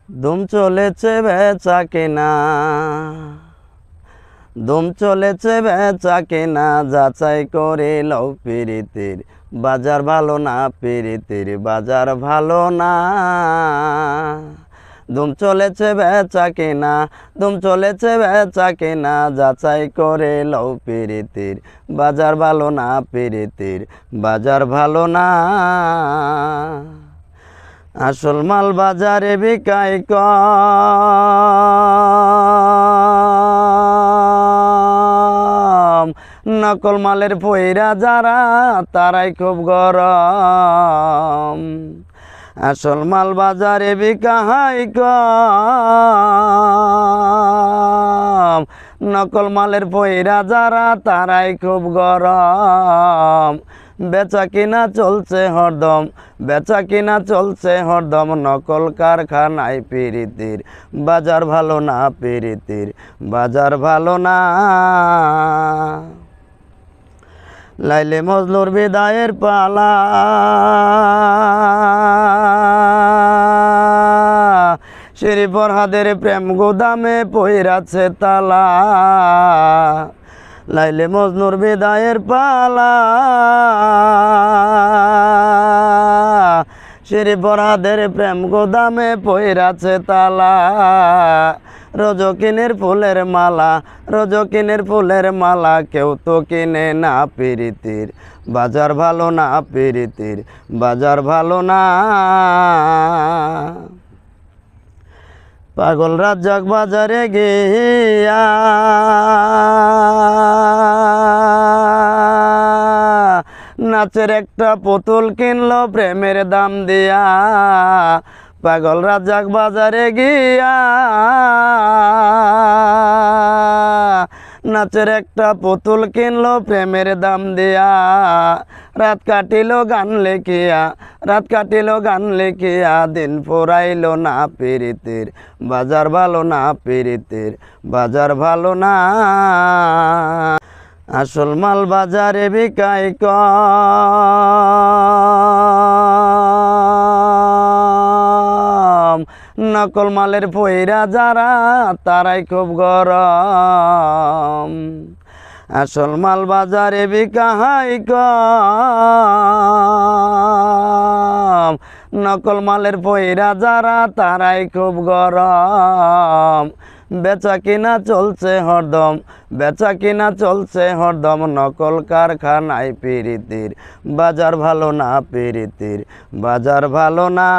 ধুম চলেছে বেচা কেনা, ধুম চলেছে বেচা কেনা, যাচাই করে লও পিরিতির বাজার ভালো না, পিরিতির বাজার ভালো না। ধুম চলেছে বেচা কেনা, ধুম চলেছে বেচা কেনা, যাচাই করে লও পিরিতির বাজার ভালো না, পিরিতির বাজার ভালো না। আসল মাল বাজারে বিকাই কম, নকল মালের পয়রা যারা তারাই খুব গরম। আসল মাল বাজারে বিকাই কম, নকল মালের পয়রা যারা তারাই খুব গরম। বেচা কিনা চলছে হরদম, বেচা কিনা চলছে হরদম, নকল কারখানায় পিরিতির বাজার ভালো না, পিরিতির বাজার ভালো না। লাইলে মজনুর বিদায়ের পালা, শিরি ফরহাদের প্রেম গোদামে পইরাছে তালা। লাইলে মজনুর বিদায়ের পালা, শিরি ফরহাদের প্রেম গোদামে পইরাছে তালা। রজকিনের ফুলের মালা, রজকিনের ফুলের মালা, কেউ তো কিনে না, পিরিতির বাজার ভালো না, পিরিতির বাজার ভালো না। পাগল রাজ্জাক বাজারে গিয়া নাচের একটা পুতুল কিনলো প্রেমের দাম দিয়া। পাগল রাজ্জাক বাজারে গিয়া নাচের একটা পুতুল কিনলো প্রেমের দাম দিয়া। রাত কাটিল গান লেখিয়া, রাত কাটিল গান লেখিয়া, দিন ফুরাইল না, পিরিতির বাজার ভালো না, পিরিতির বাজার ভালো না। আসল মাল বাজারে বিকাই কম, নকল মালের পয়রা যারা তারাই খুব গরম। আসল মাল বাজারে বিকাই কম, নকল মালের পয়রা যারা তারাই খুব গরম। বেচা কিনা চলছে হরদম, বেচা কিনা চলছে হরদম, নকল কারখানায় পিরিতির বাজার ভালো না, পিরিতির বাজার ভালো না।